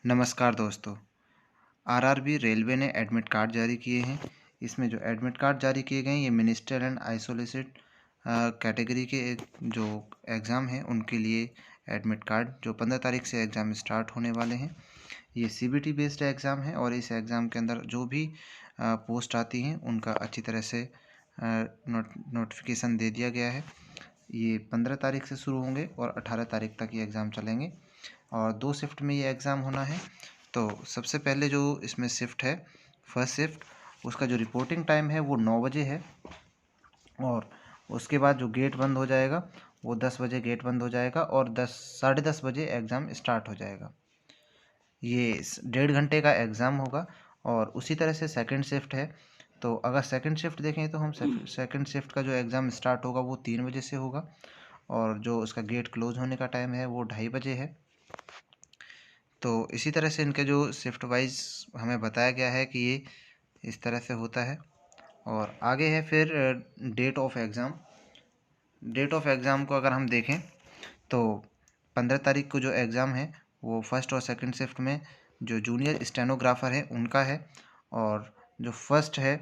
नमस्कार दोस्तों। RRB railway ने एडमिट कार्ड जारी किए हैं। इसमें जो एडमिट कार्ड जारी किए गए हैं ये मिनिस्टर एंड आइसोलेटेड कैटेगरी के जो एग्ज़ाम हैं उनके लिए एडमिट कार्ड जो 15 तारीख से एग्ज़ाम स्टार्ट होने वाले हैं। ये सीबीटी बेस्ड एग्ज़ाम है और इस एग्ज़ाम के अंदर जो भी पोस्ट आती हैं उनका अच्छी तरह से नोटिफिकेशन दे दिया गया है। ये 15 तारीख से शुरू होंगे और 18 तारीख तक ये एग्ज़ाम चलेंगे और 2 शिफ्ट में ये एग्ज़ाम होना है। तो सबसे पहले जो इसमें शिफ्ट है, फर्स्ट शिफ्ट, उसका जो रिपोर्टिंग टाइम है वो 9 बजे है और उसके बाद जो गेट बंद हो जाएगा वो 10 बजे गेट बंद हो जाएगा और 10 साढ़े 10 बजे एग्ज़ाम स्टार्ट हो जाएगा। ये 1.5 घंटे का एग्ज़ाम होगा और उसी तरह से सेकंड शिफ्ट है। तो अगर सेकंड शिफ्ट देखें तो हम सेकंड शिफ्ट का जो एग्ज़ाम स्टार्ट होगा वो 3 बजे से होगा और जो उसका गेट क्लोज़ होने का टाइम है वो 2:30 बजे है। तो इसी तरह से इनके जो शिफ्ट वाइज हमें बताया गया है कि ये इस तरह से होता है। और आगे है फिर date of exam. Date of exam को अगर हम देखें तो 15 तारीख को जो एग्ज़ाम है वो फर्स्ट और सेकंड शिफ्ट में जो जूनियर स्टेनोग्राफ़र है उनका है और जो फर्स्ट है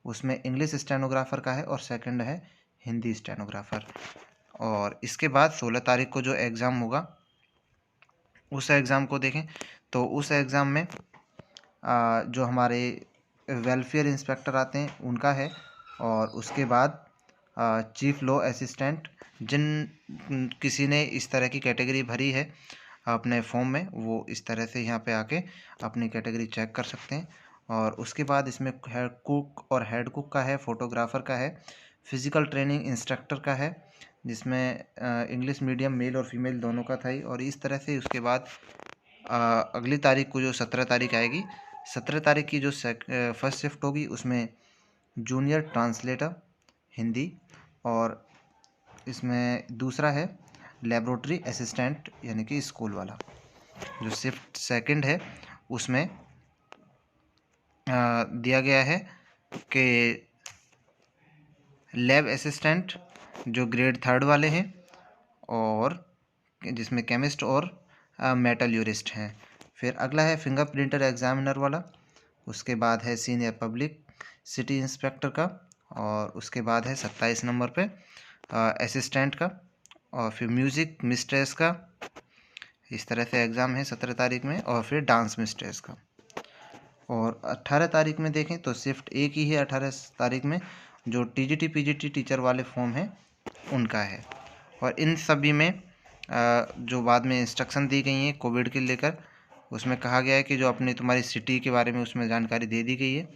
उसमें इंग्लिश स्टेनोग्राफ़र का है और सेकंड है हिंदी स्टेनोग्राफ़र। और इसके बाद 16 तारीख को जो एग्ज़ाम होगा उस एग्ज़ाम को देखें तो उस एग्ज़ाम में जो हमारे वेलफेयर इंस्पेक्टर आते हैं उनका है और उसके बाद चीफ़ लॉ असिस्टेंट जिन किसी ने इस तरह की कैटेगरी भरी है अपने फॉर्म में वो इस तरह से यहाँ पे आके अपनी कैटेगरी चेक कर सकते हैं। और उसके बाद इसमें हेड कुक और हेड कुक का है, फ़ोटोग्राफ़र का है, फ़िज़िकल ट्रेनिंग इंस्ट्रक्टर का है जिसमें इंग्लिश मीडियम मेल और फीमेल दोनों का था ही। और इस तरह से उसके बाद अगली तारीख को जो 17 तारीख आएगी, 17 तारीख की जो फर्स्ट शिफ्ट होगी उसमें जूनियर ट्रांसलेटर हिंदी और इसमें दूसरा है लेबोरेटरी असिस्टेंट यानी कि स्कूल वाला। जो शिफ्ट सेकंड है उसमें दिया गया है कि लैब असिस्टेंट जो ग्रेड 3 वाले हैं और जिसमें केमिस्ट और मेटल यूरिस्ट हैं। फिर अगला है फिंगर प्रिंटर एग्जामिनर वाला। उसके बाद है सीनियर पब्लिक सिटी इंस्पेक्टर का और उसके बाद है 27 नंबर पे असिस्टेंट का और फिर म्यूज़िक मिस्ट्रेस का। इस तरह से एग्ज़ाम है 17 तारीख में। और फिर डांस मिस्ट्रेस का। और 18 तारीख में देखें तो शिफ्ट एक ही है 18 तारीख में, जो टीजीटी पीजीटी टीचर वाले फॉर्म हैं उनका है। और इन सभी में जो बाद में इंस्ट्रक्शन दी गई हैं कोविड के लेकर, उसमें कहा गया है कि जो अपनी तुम्हारी सिटी के बारे में उसमें जानकारी दे दी गई है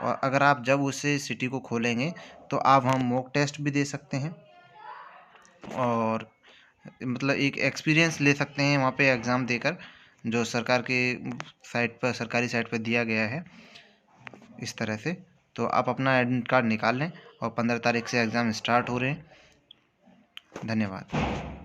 और अगर आप जब उसे सिटी को खोलेंगे तो आप हम मॉक टेस्ट भी दे सकते हैं और मतलब एक एक्सपीरियंस ले सकते हैं वहाँ पे एग्ज़ाम देकर, जो सरकार के साइट पर सरकारी साइट पर दिया गया है इस तरह से। तो आप अपना एडमिट कार्ड निकाल लें और 15 तारीख से एग्ज़ाम स्टार्ट हो रहे हैं। धन्यवाद।